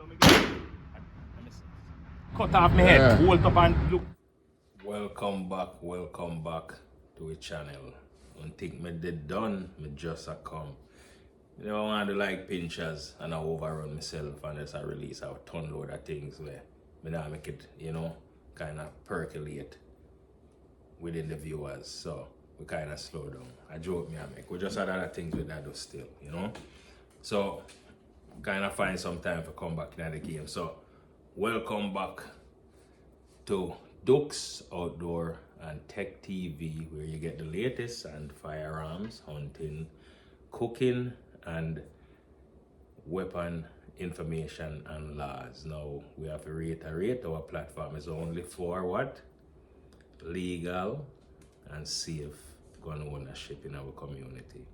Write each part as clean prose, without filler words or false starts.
so me get cut off my head, hold up and look. Welcome back to the channel. Don't think me did done, me just a come. You know, I want to like pinchers and I overrun myself and just I release a ton load of things where me now make it, you know, kind of percolate within the viewers. So we kind of slow down. I joke me I make. We just had other things with that do still, you know. So kind of find some time to come back in the game. So welcome back to Dukes Outdoor and Tech TV, where you get the latest and firearms, hunting, cooking, and weapon information and laws. Now we have to reiterate, our platform is only for what? Legal and safe gun ownership in our community.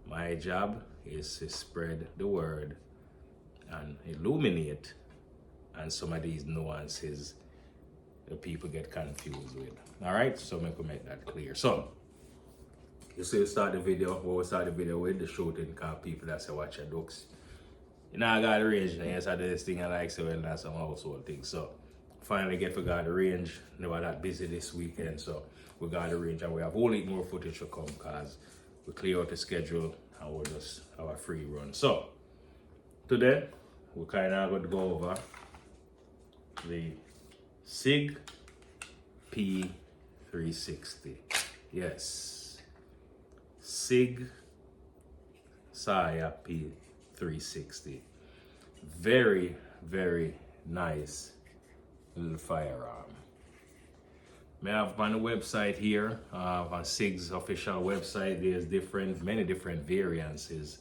My job is to spread the word and illuminate and some of these nuances the people get confused with. All right, so I'm gonna make that clear. So you see, we start the video with the shooting car people that say watch your ducks. You know, I got the range now. Yes, I did this thing I like, so well, that's some household things. So finally get to got the range. Never that busy this weekend, so we got the range and we have only more footage to come because we clear out the schedule and we'll just have a free run. So today we kind of going to go over the Sig P360. Yes, Sig P360. Very, very nice little firearm. I have on the website here, on Sig's official website, there's many different variances.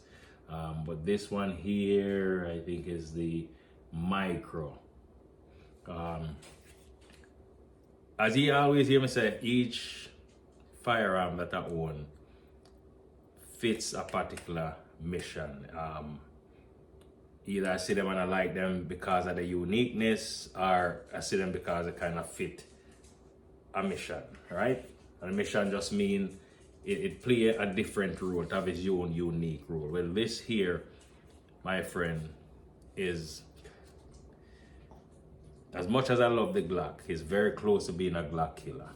But this one here, I think, is the micro. As you always hear me say, each firearm that I own fits a particular mission. Either I see them and I like them because of the uniqueness, or I see them because they kind of fit a mission, right? And a mission just means it play a different role, it have its own unique role. Well, this here, my friend, is, as much as I love the Glock, it's very close to being a Glock killer.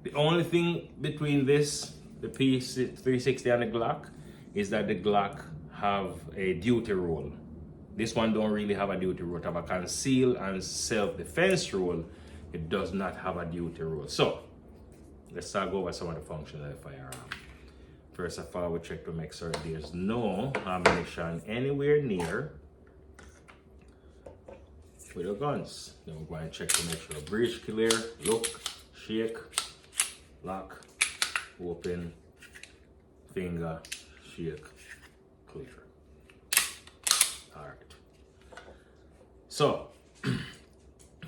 The only thing between this, the P360 and the Glock, is that the Glock have a duty role. This one don't really have a duty role. It have a conceal and self-defense role. It does not have a duty role. So let's start go over some of the functions of the firearm. First of all, we check to make sure there's no ammunition anywhere near with the guns. Then we're going to check to make sure breech clear, look, shake, lock, open, finger, shake, clear. All right. So,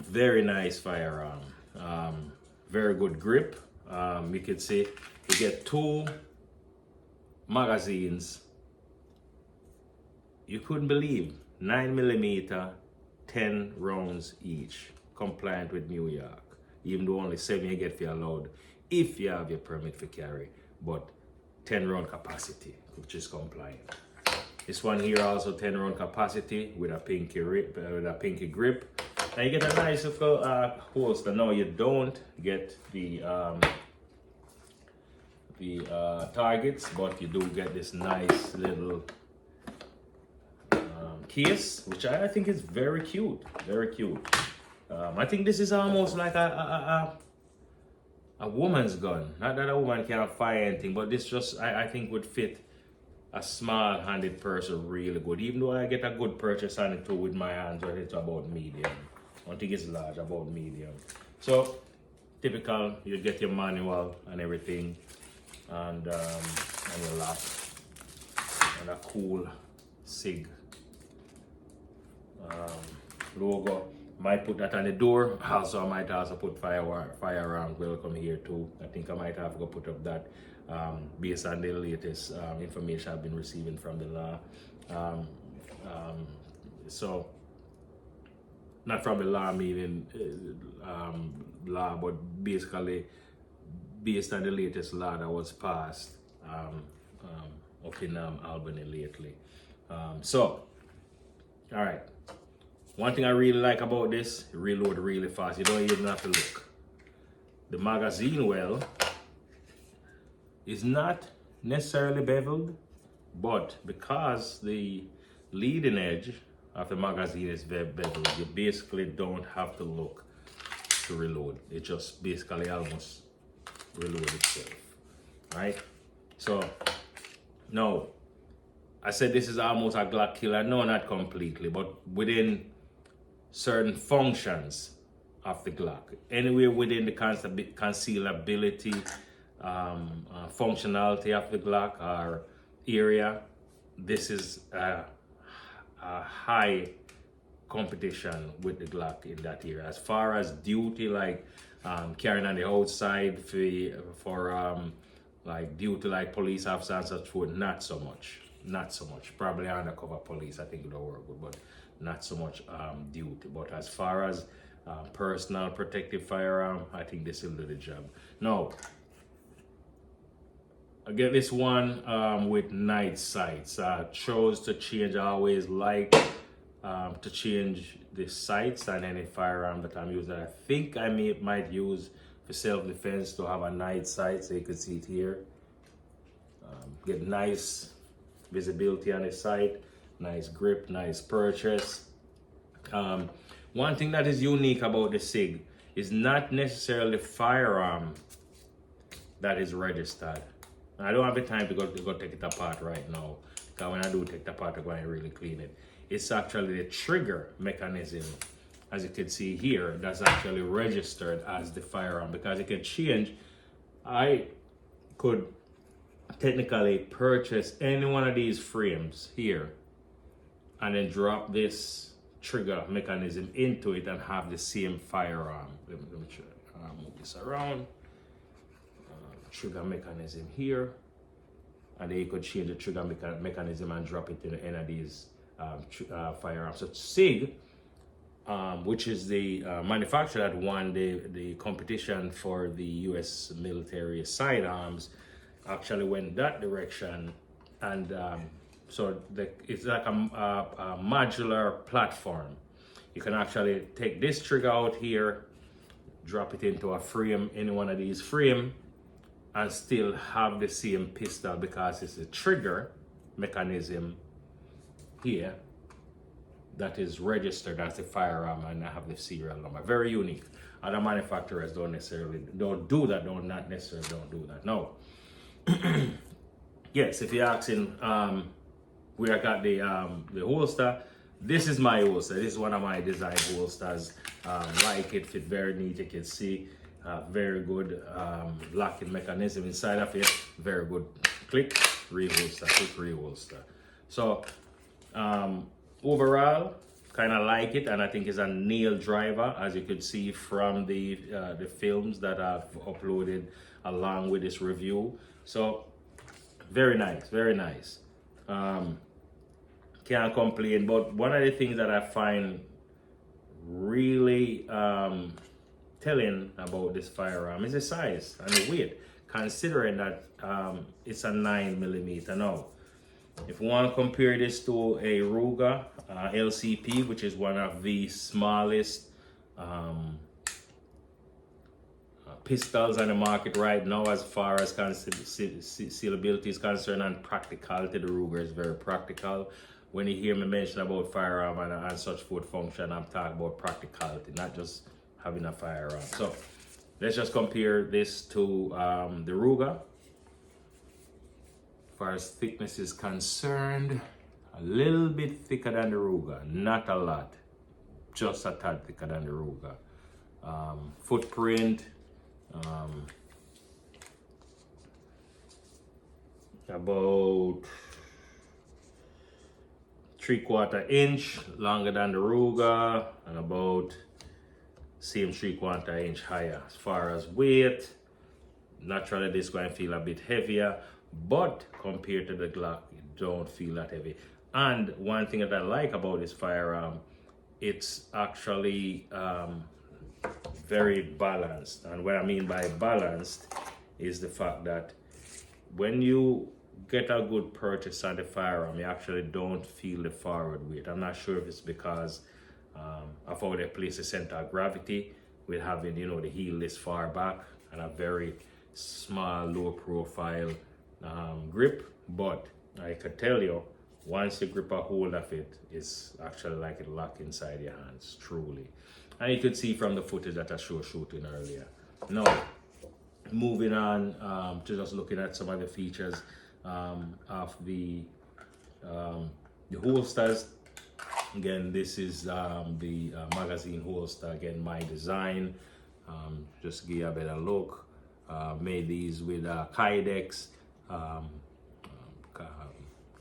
very nice firearm. Very good grip. You can see you get 2 magazines. You couldn't believe 9mm, 10 rounds each, compliant with New York. Even though only 7 you get for allowed if you have your permit for carry, but 10 round capacity, which is compliant. This one here also 10 round capacity with a pinky grip. Now you get a nice little holster. Now you don't get the targets, but you do get this nice little case, which I think is very cute, very cute. I think this is almost like a woman's gun. Not that a woman can't fire anything, but this just I think would fit a small-handed person really good. Even though I get a good purchase on it too with my hands, but it's about medium. I don't think it's large, about medium. So typical, you get your manual and everything, and your lock, and a cool Sig logo. Might put that on the door. Also, I might also put firearm welcome here too. I think I might have to put up that based on the latest information I've been receiving from the law. So, not from the law meaning law, but basically based on the latest law that was passed up in Albany lately. So All right. One thing I really like about this, it reload really fast. You don't even have to look. The magazine well is not necessarily beveled, but because the leading edge of the magazine is beveled, you basically don't have to look to reload. It just basically almost reload itself, right? So now, I said this is almost a Glock killer. No, not completely, but within certain functions of the Glock. Anywhere within the concealability, functionality of the Glock or area, this is a high competition with the Glock in that area. As far as duty, like carrying on the outside for like duty like police officers and such forth, not so much. Not so much. Probably undercover police, I think it will work good, but not so much duty. But as far as personal protective firearm, I think this will do the job. Now, I get this one with night sights. I chose to change. I always like to change the sights on any firearm that I'm using. I think I might use for self-defense to have a night sight, so you can see it here. Get nice visibility on the sight, nice grip, nice purchase. One thing that is unique about the Sig is not necessarily the firearm that is registered. I don't have the time to go take it apart right now, because when I do take it apart, I'm going to really clean it. It's actually the trigger mechanism, as you can see here, that's actually registered as the firearm, because it can change. I could technically purchase any one of these frames here and then drop this trigger mechanism into it and have the same firearm. Let me move this around. Trigger mechanism here, and then you could change the trigger mechanism and drop it in any of these firearms. So Sig, which is the manufacturer that won the competition for the U.S. military sidearms, actually went that direction, and so it's like a modular platform. You can actually take this trigger out here, drop it into a frame, any one of these frame, and still have the same pistol, because it's a trigger mechanism here that is registered as the firearm, and I have the serial number. Very unique. Other manufacturers don't do that, not necessarily do that. No. Yes, if you're asking where I got the holster, this is my holster. This is one of my design holsters. Like it, fit very neat. You can see very good locking mechanism inside of it. Very good click, reholster, quick reholster. So overall, kind of like it, and I think it's a nail driver, as you could see from the films that I've uploaded along with this review. So very nice, very nice. Can't complain. But one of the things that I find really telling about this firearm is the size and the weight, considering that it's a 9mm. Now, if you want to compare this to a Ruger LCP, which is one of the smallest pistols on the market right now, as far as concealability is concerned and practicality, the Ruger is very practical. When you hear me mention about firearm and such forth function, I'm talking about practicality, not just having a firearm. So let's just compare this to the Ruger. As far as thickness is concerned, a little bit thicker than the Ruger, not a lot, just a tad thicker than the Ruger. Footprint, about 3/4 inch longer than the Ruger, and about same 3/4 inch higher. As far as weight, naturally this is going to feel a bit heavier, but compared to the Glock, it don't feel that heavy. And one thing that I like about this firearm, it's actually very balanced. And what I mean by balanced is the fact that when you get a good purchase on the firearm, you actually don't feel the forward weight. I'm not sure if it's because of how they place the center of gravity with having, you know, the heel this far back and a very small, low profile grip. But I can tell you, once you grip a hold of it, it's actually like it locked inside your hands, truly. And you could see from the footage that I showed shooting earlier. Now, moving on to just looking at some of the features of the holsters. Again, this is the magazine holster. Again, my design. Just give you a better look. Made these with Kydex,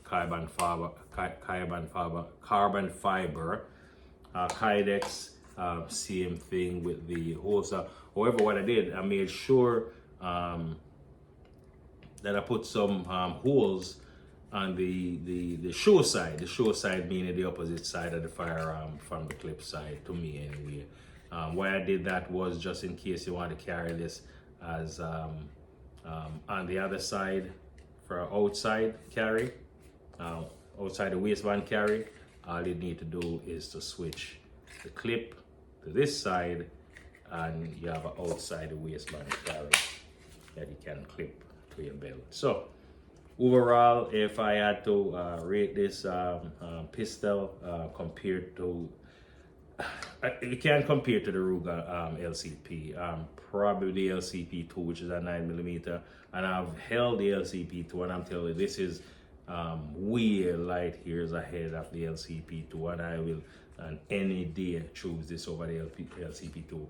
carbon fiber. Kydex, same thing with the holster. However, what I did, I made sure that I put some holes on the show side. The show side meaning the opposite side of the firearm from the clip side, to me anyway. Why I did that was just in case you want to carry this as on the other side for outside carry, outside the waistband carry. All you need to do is to switch the clip to this side, and you have an outside the waistband carry that you can clip to your belt. So overall, if I had to rate this pistol compared to, you can't compare to the Ruger LCP, probably the LCP2, which is a 9mm, and I've held the LCP2, and I'm telling you, this is way light years ahead of the LCP2, and I will on any day choose this over the LCP2.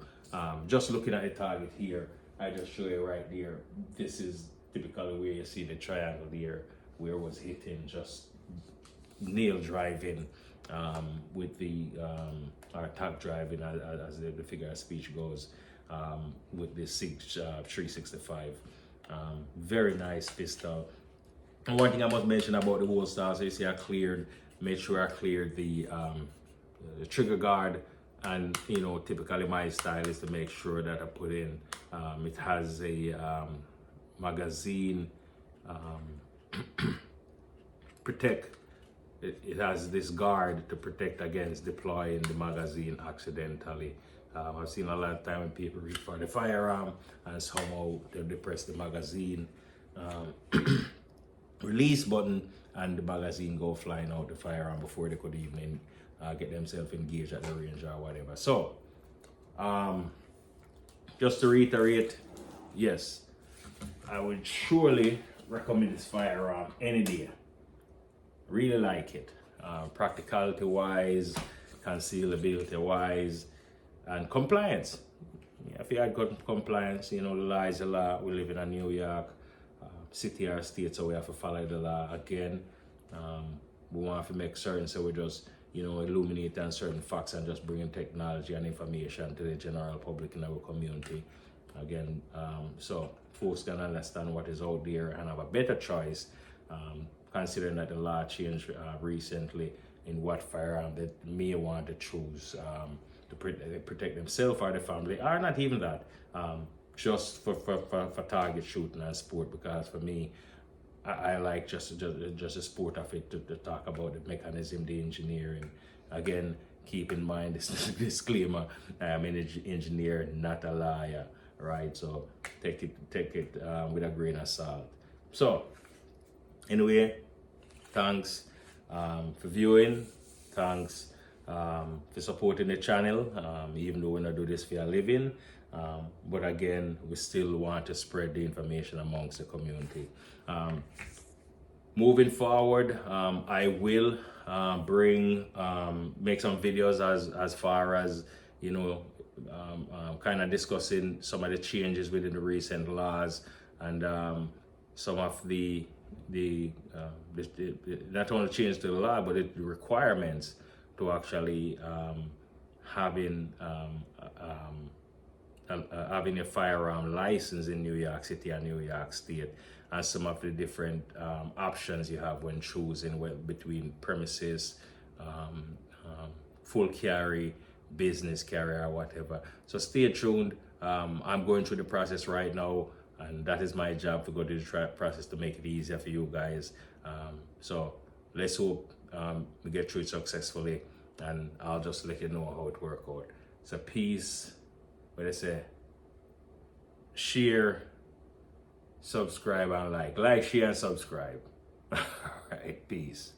Just looking at the target here, I just show you right there. This is typically where you see the triangle there, where it was hitting, just nail driving with the or tap driving, as the figure of speech goes, with the Sig P365. Very nice pistol. And one thing I must mention about the holster, so you see I made sure I cleared the trigger guard, and you know, typically my style is to make sure that I put in, it has a magazine protect. It has this guard to protect against deploying the magazine accidentally. I've seen a lot of time when people reach for the firearm and somehow they depress the magazine release button, and the magazine go flying out the firearm before they could even get themselves engaged at the range or whatever. So just to reiterate, yes, I would surely recommend this firearm any day. Really like it. Practicality wise, concealability wise, and compliance. If you had good compliance, you know, the law is the law. We live in New York city or state, so we have to follow the law again. We want to make certain, so we just, you know, illuminate on certain facts and just bringing technology and information to the general public in our community. Again, so folks can understand what is out there and have a better choice, considering that the law changed recently in what firearm they may want to choose to protect themselves or the family, or not even that, just for target shooting and sport. Because for me, I like just the sport of it, to talk about the mechanism, the engineering. Again, keep in mind this disclaimer: I am an engineer, not a liar, right? So take it with a grain of salt. So anyway, thanks for viewing. Thanks for supporting the channel, even though we don't do this for a living. But again, we still want to spread the information amongst the community. Moving forward, I will make some videos as far as, you know, kind of discussing some of the changes within the recent laws, and some of the not only change to the law, but the requirements to actually having a firearm license in New York City and New York State, and some of the different options you have when choosing between premises, full carry, business carry, or whatever. So stay tuned. I'm going through the process right now and that is my job to go through the process to make it easier for you guys. So let's hope we get through it successfully, and I'll just let you know how it works out. So peace. What I say? Share, subscribe, and like, share, and subscribe. All right, peace.